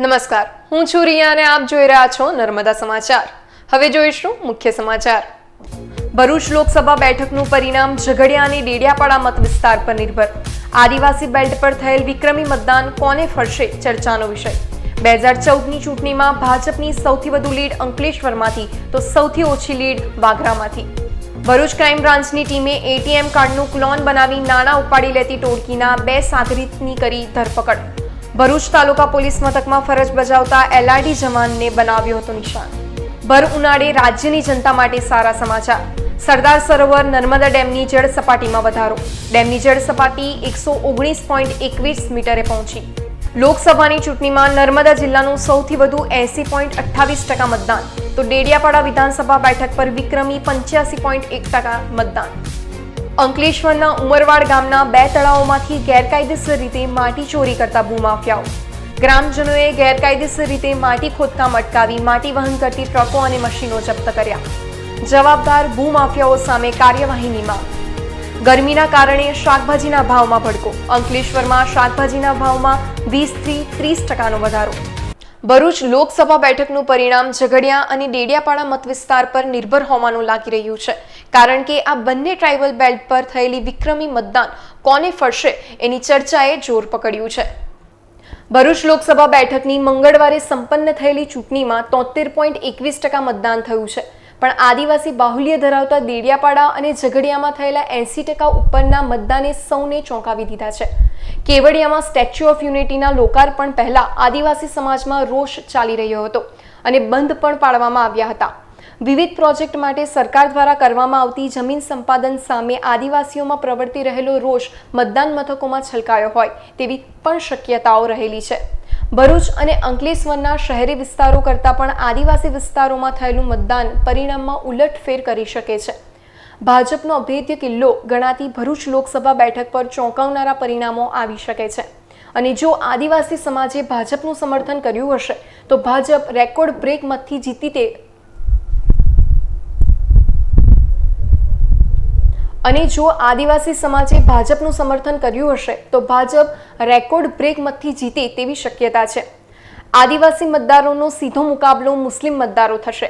નમસ્કાર, હું છું રિયા અને આપ જોઈ રહ્યા છો નર્મદા સમાચાર. હવે જોઈશું મુખ્ય સમાચાર. ભરૂચ લોકસભા બેઠકનું પરિણામ ઝઘડિયા અને ડેડિયાપાડા મત વિસ્તાર પર નિર્ભર. આદિવાસી બેલ્ટ પર થયેલ વિક્રમી મતદાન કોને ફળશે ચર્ચાનો વિષય. 2014ની ચૂંટણીમાં ભાજપની સૌથી વધુ લીડ અંકલેશ્વરમાંથી તો સૌથી ઓછી લીડ વાગરામાંથી. ભરૂચ ક્રાઇમ બ્રાન્ચની ટીમે એટીએમ કાર્ડનું ક્લોન બનાવી નાણાં ઉપાડી લેતી ટોળકીના 2 સાગરીતની કરી ધરપકડ. ભરૂચ તાલુકા પોલીસ મથકમાં ફરજ બજાવતા એલઆરડી જવાનને બનાવ્યો હતો નિશાન. ભર ઉનાળે રાજ્યની જનતા માટે સારા સમાચાર. સરદાર સરોવર નર્મદા ડેમની જળ સપાટીમાં વધારો. ડેમની જળ સપાટી 119.21 મીટરે પહોંચી. લોકસભાની ચૂંટણીમાં નર્મદા જિલ્લાનું સૌથી વધુ 80.28% મતદાન તો ડેડિયાપાડા વિધાનસભા બેઠક પર વિક્રમી 85.1% મતદાન. અંકલેશ્વરના ઉમરવાડ ગામના 2 તળાવોમાંથી ગેરકાયદેસર રીતે માટી ચોરી કરતા ભૂમાફિયાઓ. ગ્રામજનોએ ગેરકાયદેસર રીતે માટી ખોદકામ અટકાવી માટી વહન કરતી ટ્રકો અને મશીનો જપ્ત કર્યા. જવાબદાર ભૂમાફિયાઓ સામે કાર્યવાહીની માંગ. ગરમીના કારણે શાકભાજીના ભાવમાં ભડકો. અંકલેશ્વરમાં શાકભાજીના ભાવમાં 20 થી 30% વધારો. ભરૂચ લોકસભા બેઠકનું પરિણામ ઝઘડિયા અને ડેડિયાપાડા મત વિસ્તાર પર નિર્ભર હોવાનું લાગી રહ્યું છે, કારણ કે આ બંને ટ્રાઇબલ બેલ્ટ પર થયેલી વિક્રમી મતદાન કોને ફળશે એની ચર્ચાએ જોર પકડ્યું છે. ભરૂચ લોકસભા બેઠકની મંગળવારે સંપન્ન થયેલી ચૂંટણીમાં 73.21% મતદાન થયું છે, પણ આદિવાસી બાહુલ્ય ધરાવતા ડેડિયાપાડા અને ઝઘડિયામાં થયેલા 80% ઉપરના મતદાને સૌને ચોંકાવી દીધા છે. કેવડિયામાં સ્ટેચ્યુ ઓફ યુનિટીના લોકાર્પણ પહેલા આદિવાસી સમાજમાં રોષ ચાલી રહ્યો હતો અને બંધ પણ પાડવામાં આવ્યા હતા. વિવિધ પ્રોજેક્ટ માટે સરકાર દ્વારા કરવામાં આવતી જમીન સંપાદન સામે આદિવાસીઓમાં પ્રવર્તી રહેલો રોષ મતદાન મથકોમાં છલકાયો હોય તેવી પણ શક્યતાઓ રહેલી છે. ભરૂચ અને અંકલેશ્વરના શહેરી વિસ્તારો કરતાં પણ આદિવાસી વિસ્તારોમાં થયેલું મતદાન પરિણામમાં ઉલટફેર કરી શકે છે. ભાજપનો અભેદ્ય કિલ્લો ગણાતી ભરૂચ લોકસભા બેઠક પર ચોંકાવનારા પરિણામો આવી શકે છે અને જો આદિવાસી સમાજે ભાજપનું સમર્થન કર્યું હશે તો ભાજપ રેકોર્ડ બ્રેક મતથી જીતી જીતે તેવી શક્યતા છે. આદિવાસી મતદારોનો સીધો મુકાબલો મુસ્લિમ મતદારો થશે.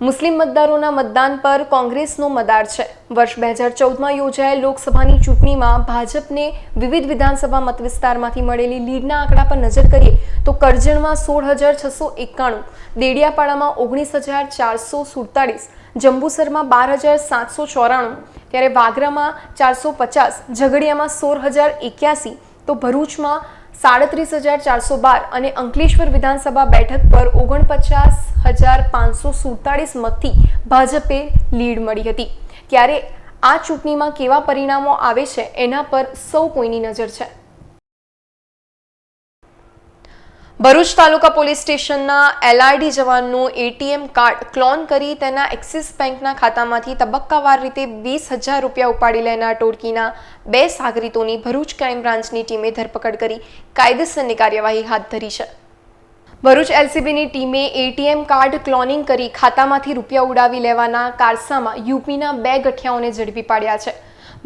મુસ્લિમ મતદારોના મતદાન પર કોંગ્રેસનો મદાર છે. વર્ષ 2014માં યોજાયેલ લોકસભાની ચૂંટણીમાં ભાજપને વિવિધ વિધાનસભા મત વિસ્તારમાંથી મળેલી લીડના આંકડા પર નજર કરીએ તો કરજણમાં 16,691, ડેડિયાપાડામાં 19,447, જંબુસરમાં 12,794, ત્યારે વાગરામાં 450, ઝઘડિયામાં 16,081 તો ભરૂચમાં 37,412 અને અંકલેશ્વર વિધાનસભા બેઠક પર 49,547 મતથી ભાજપે લીડ મળી હતી. ત્યારે આ ચૂંટણીમાં કેવા પરિણામો આવે છે એના પર સૌ કોઈની નજર છે. ભરૂચ તાલુકા પોલીસ સ્ટેશનના એલઆરડી જવાનનું એટીએમ કાર્ડ ક્લોન કરી તેના એક્સિસ બેંકના ખાતામાંથી તબક્કાવાર રીતે 20,000 રૂપિયા ઉપાડી લેનાર ટોળકીના 2 સાગરીતોની ભરૂચ ક્રાઇમ બ્રાન્ચની ટીમે ધરપકડ કરી કાયદેસરની કાર્યવાહી હાથ ધરી છે. ભરૂચ એલસીબીની ટીમે એટીએમ કાર્ડ ક્લોનિંગ કરી ખાતામાંથી રૂપિયા ઉડાવી લેવાના કારસામાં યુપીના 2 ગઠિયાઓને ઝડપી પાડ્યા છે.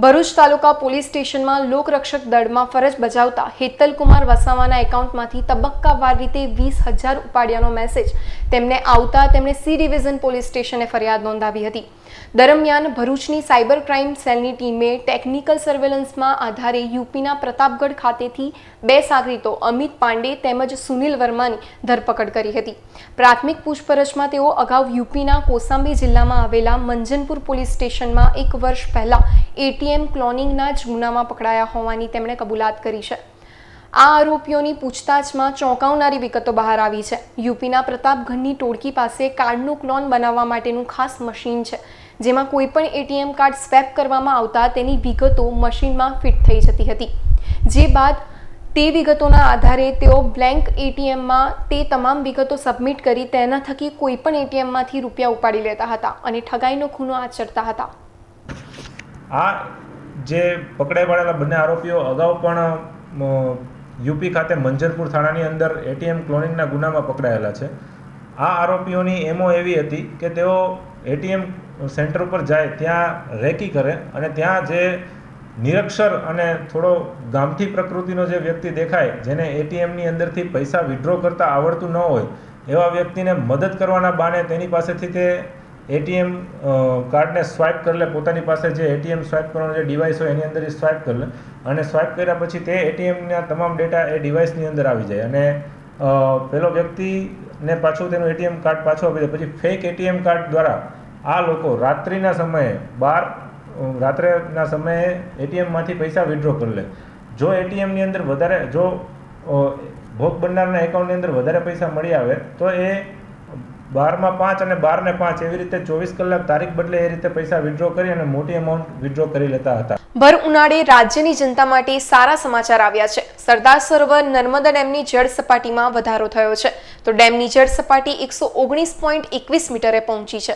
ભરૂચ તાલુકા પોલીસ સ્ટેશનમાં લોકરક્ષક દળમાં ફરજ બજાવતા હેતલકુમાર વસાવાના એકાઉન્ટમાંથી તબક્કાવાર રીતે 20,000 ઉપાડ્યાનો મેસેજ તેમને આવતા તેમણે સી ડિવિઝન પોલીસ સ્ટેશને ફરિયાદ નોંધાવી હતી. દરમિયાન ભરૂચની સાયબર ક્રાઇમ સેલની ટીમે ટેકનિકલ સર્વેલન્સમાં આધારે યુપીના પ્રતાપગઢ ખાતેથી 2 સાગરીતો અમિત પાંડે તેમજ સુનિલ વર્માની ધરપકડ કરી હતી. પ્રાથમિક પૂછપરછમાં તેઓ અગાઉ યુપીના કોસાંબી જિલ્લામાં આવેલા મંજનપુર પોલીસ સ્ટેશનમાં 1 વર્ષ પહેલા એટીએમ ક્લોનિંગના જ ગુનામાં પકડાયા હોવાની તેમણે કબૂલાત કરી છે. આ આરોપીઓની પૂછતાછમાં ચોંકાવનારી વિગતો બહાર આવી છે. યુપીના પ્રતાપગઢની ટોળકી પાસે કાર્ડનું ક્લોન બનાવવા માટેનું ખાસ મશીન છે, જેમાં કોઈપણ એટીએમ કાર્ડ સ્વેપ કરવામાં આવતા તેની વિગતો મશીનમાં ફિટ થઈ જતી હતી. જે બાદ તે વિગતોના આધારે તેઓ બ્લેન્ક એટીએમમાં તે તમામ વિગતો સબમિટ કરી તેના થકી કોઈપણ એટીએમમાંથી રૂપિયા ઉપાડી લેતા હતા અને ઠગાઈનો ખૂનો આચરતા હતા. આ જે પકડાઈ પાડેલા બંને આરોપીઓ અગાઉ પણ યુપી ખાતે મંજરપુર થાણાની અંદર એટીએમ ક્લોનિંગના ગુનામાં પકડાયેલા છે. આ આરોપીઓની એમો એવી હતી કે તેઓ એટીએમ સેન્ટર ઉપર જાય ત્યાં રેકી કરે અને ત્યાં જે નિરક્ષર અને થોડો ગામઠી પ્રકૃતિનો જે વ્યક્તિ દેખાય, જેને એટીએમની અંદરથી પૈસા વિડ્રો કરતાં આવડતું ન હોય, એવા વ્યક્તિને મદદ કરવાના બહાને તેની પાસેથી તે એટીએમ કાર્ડને સ્વાઇપ કરી લે. પોતાની પાસે જે એટીએમ સ્વાઇપ કરવાનો જે ડિવાઇસ હોય એની અંદર સ્વાઇપ કરી લે અને સ્વાઇપ કર્યા પછી તે એટીએમના તમામ ડેટા એ ડિવાઇસની અંદર આવી જાય અને પેલો વ્યક્તિને પાછું તેનું એટીએમ કાર્ડ પાછું આપી દે. પછી ફેક એટીએમ કાર્ડ દ્વારા આ લોકો રાત્રિના સમયે એટીએમમાંથી પૈસા વિડ્રો કરી લે. જો એટીએમની અંદર વધારે ભોગ બનનારના એકાઉન્ટની અંદર વધારે પૈસા મળી આવે તો એ 12/5 અને 12/5 એવી રીતે 24 કલાક તારીખ બદલે એ રીતે પૈસા વિડ્રો કરી અને મોટી અમાઉન્ટ વિડ્રો કરી લેતા હતા. ભર ઉનાળે રાજ્યની જનતા માટે સારા સમાચાર આવ્યા છે. સરદાર સરોવર નર્મદા ડેમની જળ સપાટીમાં વધારો થયો છે તો ડેમની જળ સપાટી 119.21 મીટરે પહોંચી છે.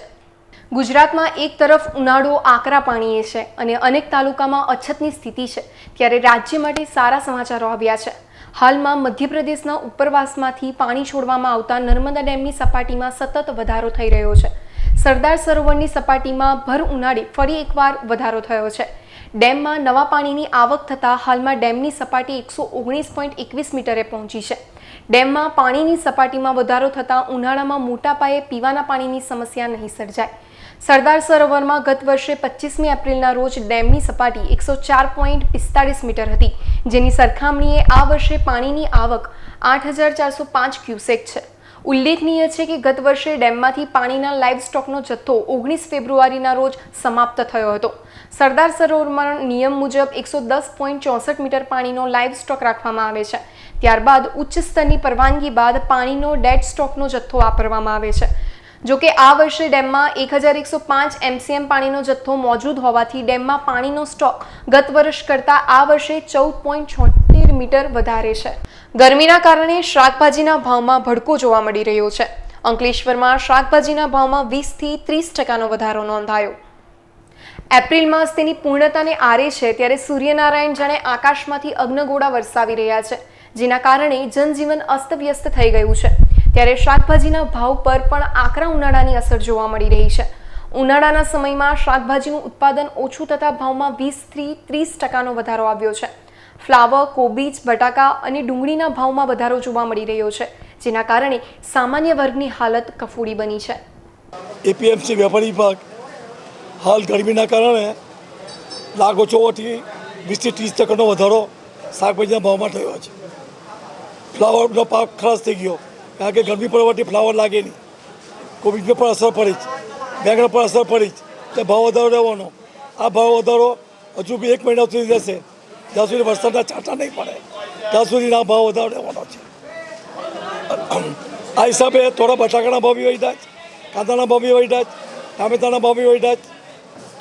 ગુજરાતમાં એક તરફ ઉનાળો આકરા પાણીએ છે અને અનેક તાલુકામાં અછતની સ્થિતિ છે, ત્યારે રાજ્ય માટે સારા સમાચારો આવ્યા છે. હાલમાં મધ્યપ્રદેશના ઉપરવાસમાંથી પાણી છોડવામાં આવતા નર્મદા ડેમની સપાટીમાં સતત વધારો થઈ રહ્યો છે. સરદાર સરોવરની સપાટીમાં ભર ઉનાળે ફરી એકવાર વધારો થયો છે. ડેમમાં નવા પાણીની આવક થતાં હાલમાં ડેમની સપાટી 119.21 મીટરે પહોંચી છે. ડેમમાં પાણીની સપાટીમાં વધારો થતાં ઉનાળામાં મોટા પાયે પીવાના પાણીની સમસ્યા નહીં સર્જાય. સરદાર સરોવરમાં ગત વર્ષે 25મી એપ્રિલના રોજ ડેમની સપાટી 104.45 મીટર હતી, જેની સરખામણીએ આ વર્ષે પાણીની આવક 8,405 ક્યુસેક છે. ઉલ્લેખનીય છે કે ગત વર્ષે ડેમમાંથી પાણીના લાઇવ સ્ટોકનો જથ્થો 19 ફેબ્રુઆરીના રોજ સમાપ્ત થયો હતો. સરદાર સરોવરમાં નિયમ મુજબ 110.64 મીટર પાણીનો લાઇવ સ્ટોક રાખવામાં આવે છે. ત્યારબાદ ઉચ્ચ સ્તરની પરવાનગી બાદ પાણીનો ડેડ સ્ટોકનો જથ્થો વાપરવામાં આવે છે. જોકે આ વર્ષે ડેમમાં 1,105 MCM પાણીનો જથ્થો મોજૂદ હોવાથી ડેમમાં પાણીનો સ્ટોક ગત વર્ષ કરતાં આ વર્ષે 14.76 મીટર વધારે છે. ગરમીના કારણે શાકભાજીના ભાવમાં ભડકો જોવા મળી રહ્યો છે. અંકલેશ્વરમાં શાકભાજીના ભાવમાં 20 થી 30% વધારો નોંધાયો. એપ્રિલ માસ તેની પૂર્ણતાને આરે છે ત્યારે સૂર્યનારાયણ જાણે આકાશમાંથી અગ્નગોળા વરસાવી રહ્યા છે, જેના કારણે જનજીવન અસ્તવ્યસ્ત થઈ ગયું છે. ત્યારે શાકભાજીના ભાવ પર પણ આકરા ઉનાળાની અસર જોવા મળી રહી છે. ઉનાળાના સમયમાં શાકભાજીનું ઉત્પાદન ઓછું થતાં ભાવમાં 20 થી 30% વધારો આવ્યો છે. ફ્લાવર, કોબીજ, બટાકા અને ડુંગળીના ભાવમાં વધારો જોવા મળી રહ્યો છે, જેના કારણે સામાન્ય વર્ગની હાલત કફોડી બની છે. એપીએમસી વેપારી વિભાગ હાલ ગરમીના કારણે લાગોચોથી 20 થી 30% વધારો શાકભાજીના ભાવમાં થયો છે. ફ્લાવરનો પાક ખરાશ થઈ ગયો, કારણ કે ગરમી પડવાથી ફ્લાવર લાગે નહીં. કોબીજને પણ અસર પડી છે, બેંગણ પર અસર પડી છે, તે ભાવ વધારો રહેવાનો. આ ભાવ વધારો હજુ બી 1 મહિના સુધી રહેશે. જ્યાં સુધી વરસાદના છાંટા નહીં પડે ત્યાં સુધી આ ભાવ વધારો રહેવાનો છે. આ હિસાબે થોડા બટાકાના ભાવ બી વધ્યા છે, કાંદાના ભાવ બી વધ્યા છે, ટામેટાના ભાવ બી વધ્યા છે.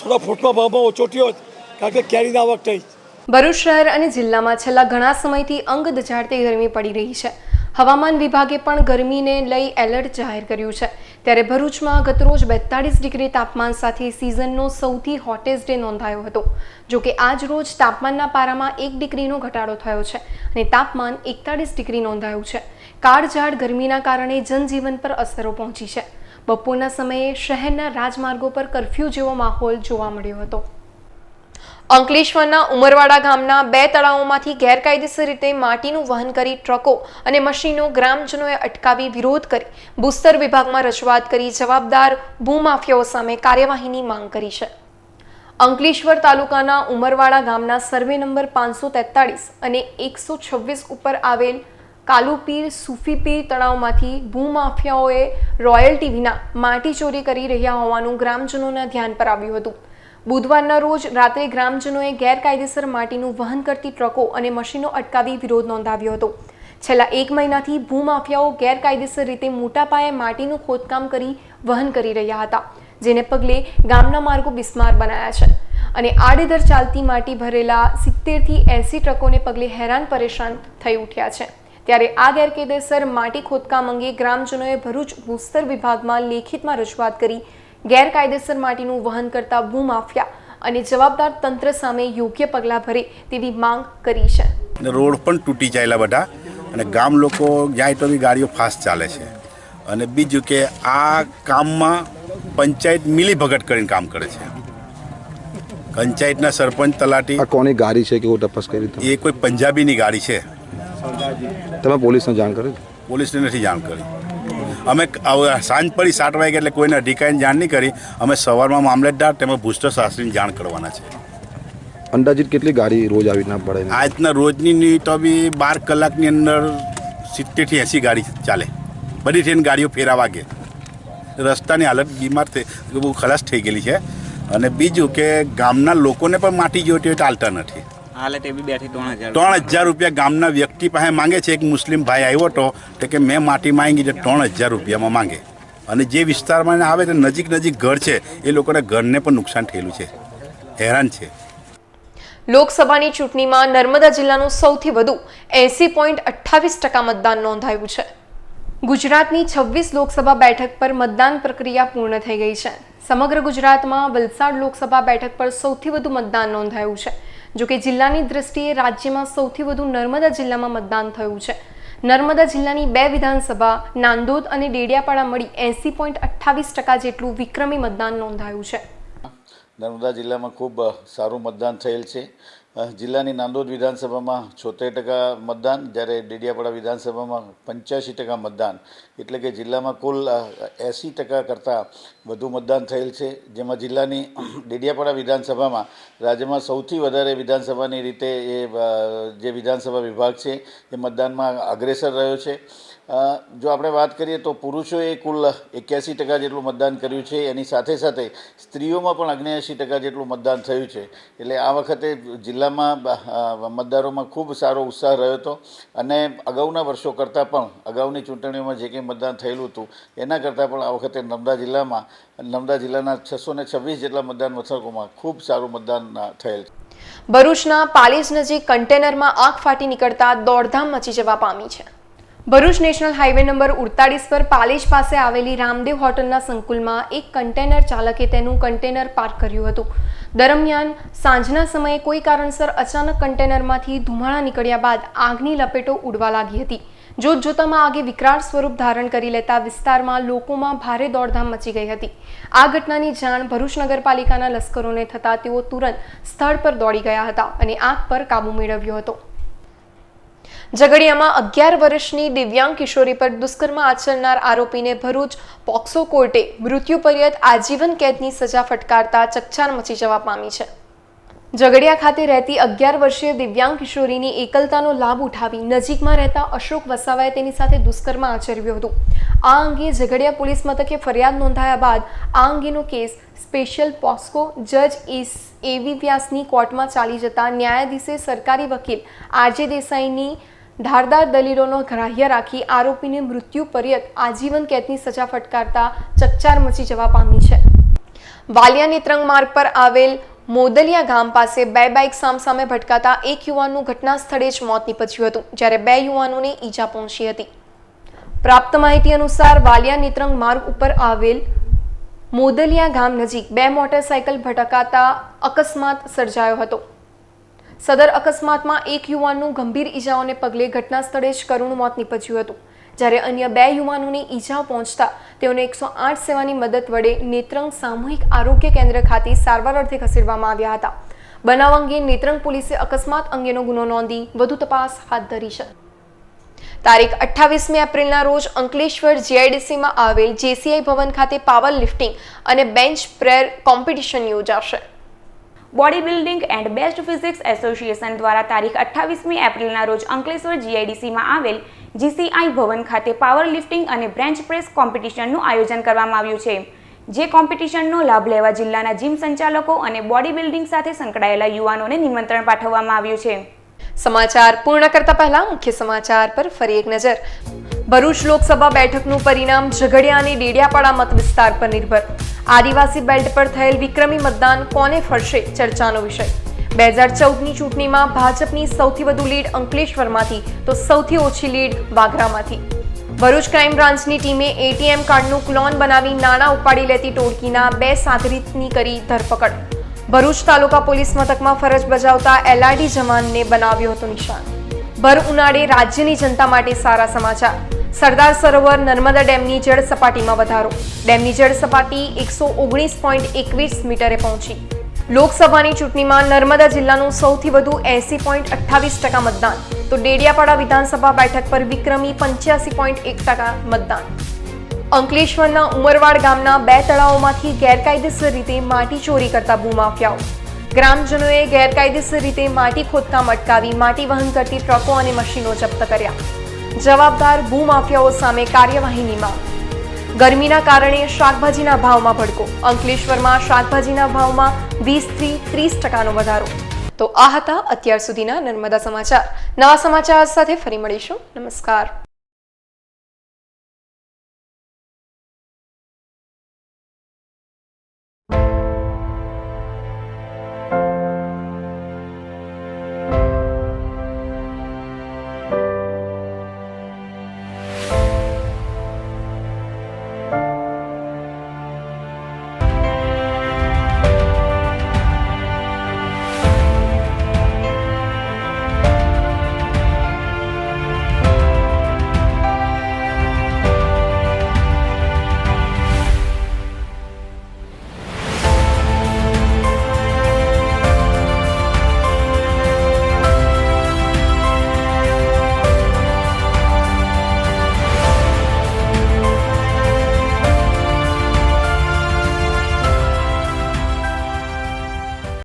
થોડા ફ્રૂટના ભાવમાં ઓછો થયો છે, કારણ કે કેરીની આવક થઈ છે. ભરૂચ શહેર અને જિલ્લામાં છેલ્લા ઘણા સમયથી અંગ દઝાડતી ગરમી પડી રહી છે. હવામાન વિભાગે પણ ગરમીને લઈ એલર્ટ જાહેર કર્યું છે. ત્યારે ભરૂચમાં ગતરોજ 42 ડિગ્રી તાપમાન સાથે સિઝનનો સૌથી હોટેસ્ટ ડે નોંધાયો હતો. જોકે આજ રોજ તાપમાનના પારામાં 1 ડિગ્રીનો ઘટાડો થયો છે અને તાપમાન 41 ડિગ્રી નોંધાયું છે. કાળઝાળ ગરમીના કારણે જનજીવન પર અસરો પહોંચી છે. બપોરના સમયે શહેરના રાજમાર્ગો પર કર્ફ્યુ જેવો માહોલ જોવા મળ્યો હતો. અંકલેશ્વરના ઉમરવાડા ગામના 2 તળાવોમાંથી ગેરકાયદેસર રીતે માટીનું વહન કરી ટ્રકો અને મશીનો ગ્રામજનોએ અટકાવી વિરોધ કરી ભૂસ્તર વિભાગમાં રજૂઆત કરી જવાબદાર ભૂમાફિયાઓ સામે કાર્યવાહીની માંગ કરી છે. અંકલેશ્વર તાલુકાના ઉમરવાડા ગામના સર્વે નંબર 543 અને 126 ઉપર આવેલ કાલુપીર સુફીપીર તળાવમાંથી ભૂમાફિયાઓએ રોયલ્ટી વિના માટી ચોરી કરી રહ્યા હોવાનું ગ્રામજનોના ધ્યાન પર આવ્યું હતું. બુધવારના રોજ રાત્રે ગ્રામજનોએ ગેરકાયદેસર માટીનું વહન કરતી ટ્રકો અને મશીનો અટકાવી વિરોધ નોંધાવ્યો હતો. છેલ્લા 1 મહિનાથી ભૂમાફિયાઓ ગેરકાયદેસર રીતે મોટા પાયે માટીનું ખોદકામ કરી વહન કરી રહ્યા હતા, જેને પગલે ગામના માર્ગો બિસ્માર બનાયા છે અને આડેધડ ચાલતી માટી ભરેલા 70 થી 80 ટ્રકોને પગલે હેરાન પરેશાન થઈ ઉઠ્યા છે. ત્યારે આ ગેરકાયદેસર માટી ખોદકામ અંગે ગ્રામજનોએ ભરૂચ ભૂસ્તર વિભાગમાં લેખિતમાં રજૂઆત કરી ગેરકાયદેસર માટીનું વહન કરતા ભૂમાફિયા અને જવાબદાર તંત્ર સામે યોગ્ય પગલાં ભરે તેવી માંગ કરી છે. રોડ પણ તૂટી જાયેલા બધા અને ગામ લોકો જાય તો બી ગાડીઓ ફાસ્ટ ચાલે છે. અને બીજું કે આ કામમાં પંચાયત મિલીભગત કરીને કામ કરે છે. પંચાયતના સરપંચ તલાટી. આ કોની ગાડી છે કેવું તપાસ કરી તમે? એ કોઈ પંજાબીની ગાડી છે. તમે પોલીસને જાણ કરી? પોલીસને નથી જાણ કરી. અમે સાંજ પડી 7 વાગે એટલે કોઈને અધિકારીને જાણ નહીં કરી. અમે સવારમાં મામલતદાર તેમજ ભૂસ્ટર શાસ્ત્રીને જાણ કરવાના છે. અંદાજિત કેટલી ગાડી રોજ આવી ના પડે? આજના રોજની તો બી 12 કલાકની અંદર 70 થી 80 ગાડી ચાલે. બધી ટ્રેન ગાડીઓ ફેરા વાગે. રસ્તાની હાલત બીમાર બહુ ખલાસ થઈ ગયેલી છે. અને બીજું કે ગામના લોકોને પણ માટી જોઈતી હોય તો ચાલતા નથી. હાલત એવી 3,000 રૂપિયા ગામના વ્યક્તિ પાસે માંગે છે. એક મુસ્લિમ ભાઈ આવ્યો હતો તો કે મેં માટી માંગી તો 3,000 રૂપિયામાં માંગે. અને જે વિસ્તારમાં આવે તો નજીક ઘર છે એ લોકોના ઘરને પણ નુકસાન થયેલું છે. હેરાન છે. લોકસભાની ચૂંટણીમાં નર્મદા જિલ્લાનું સૌથી વધુ 80.28% મતદાન નોંધાયું છે. ગુજરાતની 26 લોકસભા બેઠક પર મતદાન પ્રક્રિયા પૂર્ણ થઈ ગઈ છે. સમગ્ર ગુજરાતમાં વલસાડ લોકસભા બેઠક પર સૌથી વધુ મતદાન નોંધાયું છે. જોકે જિલ્લાની દ્રષ્ટિએ રાજ્યમાં સૌથી વધુ નર્મદા જિલ્લામાં મતદાન થયું છે. નર્મદા જિલ્લાની 2 વિધાનસભા નાંદોદ અને ડેડિયાપાડા મળી 80.28% જેટલું વિક્રમી મતદાન નોંધાયું છે. નર્મદા જિલ્લામાં ખૂબ સારું મતદાન થયેલ છે. જિલ્લાની નાંદોદ વિધાનસભામાં 76% મતદાન, જ્યારે ડેડિયાપાડા વિધાનસભામાં 85% મતદાન, એટલે કે જિલ્લામાં કુલ 80% કરતાં વધુ મતદાન થયેલ છે. જેમાં જિલ્લાની ડેડિયાપાડા વિધાનસભામાં રાજ્યમાં સૌથી વધારે વિધાનસભાની રીતે એ જે વિધાનસભા વિભાગ છે એ મતદાનમાં અગ્રેસર રહ્યો છે. જો આપણે વાત કરીએ તો પુરુષોએ કુલ 81% જેટલું મતદાન કર્યું છે. એની સાથે સાથે સ્ત્રીઓમાં પણ 79% જેટલું મતદાન થયું છે. એટલે આ વખતે જિલ્લામાં મતદારોમાં ખૂબ સારો ઉત્સાહ રહ્યો હતો. અને અગાઉના વર્ષો કરતાં પણ અગાઉની ચૂંટણીઓમાં જે કંઈ મતદાન થયેલું હતું એના કરતાં પણ આ વખતે નર્મદા જિલ્લાના 626 જેટલા મતદાન મથકોમાં ખૂબ સારું મતદાન થયેલ છે. ભરૂચના પાલેજ નજીક કન્ટેનરમાં આગ ફાટી નીકળતા દોડધામ મચી જવા પામી છે. ભરૂચ નેશનલ હાઈવે નંબર 48 પર પાલેજ પાસે આવેલી રામદેવ હોટલના સંકુલમાં એક કન્ટેનર ચાલકે તેનું કન્ટેનર પાર્ક કર્યું હતું. દરમિયાન સાંજના સમયે કોઈ કારણસર અચાનક કન્ટેનરમાંથી ધુમાડા નીકળ્યા બાદ આગની લપેટો ઉડવા લાગી હતી. જોતજોતામાં આગે વિકરાળ સ્વરૂપ ધારણ કરી લેતા વિસ્તારમાં લોકોમાં ભારે દોડધામ મચી ગઈ હતી. આ ઘટનાની જાણ ભરૂચ નગરપાલિકાના લશ્કરોને થતાં તેઓ તુરંત સ્થળ પર દોડી ગયા હતા અને આગ પર કાબુ મેળવ્યો હતો. ઝઘડિયામાં 11 વર્ષની દિવ્યાંગ કિશોરી પર દુષ્કર્મ આચરનાર આરોપીને ભરૂચ પોક્સો કોર્ટે મૃત્યુપર્યંત આજીવન કેદની સજા ફટકારતા ચકચાર મચી જવા પામી છે. ઝઘડિયા ખાતે રહેતી 11 વર્ષીય દિવ્યાંગ કિશોરીની એકલતાનો લાભ ઉઠાવી નજીકમાં રહેતા અશોક વસાવાએ તેની સાથે દુષ્કર્મ આચર્યું હતું. આ અંગે ઝઘડિયા પોલીસ મથકે ફરિયાદ નોંધાયા બાદ આ અંગેનો કેસ સ્પેશિયલ પોસ્કો જજ એવી વ્યાસની કોર્ટમાં ચાલી જતા ન્યાયાધીશે સરકારી વકીલ આરજે દેસાઈની ધારદાર દલીલોનો ગ્રાહ્ય રાખી આરોપીને મૃત્યુ પર્યંત આજીવન કેદની સજા ફટકારતા ચકચાર મચી જવા પામી છે. વાલિયા નેત્રંગ માર્ગ પર આવેલ મોદલિયા ગામ પાસે 2 બાઇક સામસામે ભટકાતા એક યુવાનનું ઘટના સ્થળે જ મોત નીપજ્યું હતું, જ્યારે 2 યુવાનોને ઈજા પહોંચી હતી. પ્રાપ્ત માહિતી અનુસાર વાલિયા નેત્રંગ માર્ગ ઉપર આવેલ મોદલિયા ગામ નજીક 2 મોટરસાયકલ ભટકાતા અકસ્માત સર્જાયો હતો. સદર અકસ્માતમાં એક યુવાનનું ગંભીર ઈજાઓને પગલે ઘટના સ્થળે જ કરુણ મોત નીપજ્યું હતું, જ્યારે અન્ય 2 યુવાનોને ઈજાઓ પહોંચતા તેઓને 108 સેવાની મદદ વડે નેત્રંગ સામૂહિક આરોગ્ય કેન્દ્ર ખાતે સારવાર અર્થે ખસેડવામાં આવ્યા હતા. બનાવ અંગે નેત્રંગ પોલીસે અકસ્માત અંગેનો ગુનો નોંધી વધુ તપાસ હાથ ધરી છે. તારીખ 28મી એપ્રિલના રોજ અંકલેશ્વર જીઆઈડીસીમાં આવેલ જેસીઆઈ ભવન ખાતે પાવર લિફ્ટિંગ અને બેન્ચ પ્રેર કોમ્પિટિશન યોજાશે. Body building and best physics association દ્વારા તારીખ 28મી એપ્રિલના રોજ અંકલેશ્વર જીઆઈડીસીમાં આવેલ જીસીઆઈ ભવન ખાતે પાવર લિફ્ટિંગ અને બેન્ચ પ્રેસ કોમ્પિટિશનનું આયોજન કરવામાં આવ્યું છે. જે કોમ્પિટિશનનો લાભ લેવા જિલ્લાના જીમ સંચાલકો અને બોડી બિલ્ડિંગ સાથે સંકળાયેલા યુવાનોને નિમંત્રણ પાઠવવામાં આવ્યું છે. સમાચાર પૂર્ણ કરતા પહેલા મુખ્ય સમાચાર પર ફરી એક નજર. ભરૂચ લોકસભા બેઠકનું પરિણામ ઝઘડિયા અને ડેડિયાપાડા મત વિસ્તાર પર નિર્ભર. આદિવાસી બેલ્ટ પર થયેલ વિક્રમી મતદાન કોને ફળશે ચર્ચાનો વિષય. 2014ની ચૂંટણીમાં ભાજપની સૌથી વધુ લીડ અંકલેશ્વરમાંથી તો સૌથી ઓછી લીડ વાગરામાંથી. ભરૂચ ક્રાઇમ બ્રાન્ચની ટીમે એટીએમ કાર્ડનું ક્લોન બનાવી નાણાં ઉપાડી લેતી ટોળકીના 2 સાગરીતની કરી ધરપકડ. ભરૂચ તાલુકા પોલીસ મથકમાં ફરજ બજાવતા એલઆરડી જવાનને બનાવ્યો હતો નિશાન. ભર ઉનાળે રાજ્યની જનતા માટે સારા સમાચાર. સરદાર સરોવર નર્મદા ડેમની જળ સપાટીમાં વધારો. ડેમની જળ સપાટી 119.21 મીટરે પહોંચી. લોકસભાની ચૂંટણીમાં નર્મદા જિલ્લાનું સૌથી વધુ 80.28% મતદાન, તો ડેડિયાપાડા વિધાનસભા બેઠક પર વિક્રમી 85.1% મતદાન. અંકલેશ્વરના ઉમરવાડ ગામના 2 તળાવોમાંથી ગેરકાયદેસર રીતે માટી ચોરી કરતા ભૂમાફિયાઓ. ગ્રામજનોએ ગેરકાયદેસર રીતે માટી ખોદકામ અટકાવી માટી વહન કરતી ટ્રકો અને મશીનો જપ્ત કર્યા. જવાબદાર ભૂમાફિયાઓ સામે કાર્યવાહીની માંગ. ગરમીના કારણે શાકભાજીના ભાવમાં ભડકો. અંકલેશ્વરમાં શાકભાજીના ભાવમાં 20 થી 30% વધારો. તો આ હતા અત્યાર સુધીના નર્મદા સમાચાર. નવા સમાચાર સાથે ફરી મળીશું. નમસ્કાર.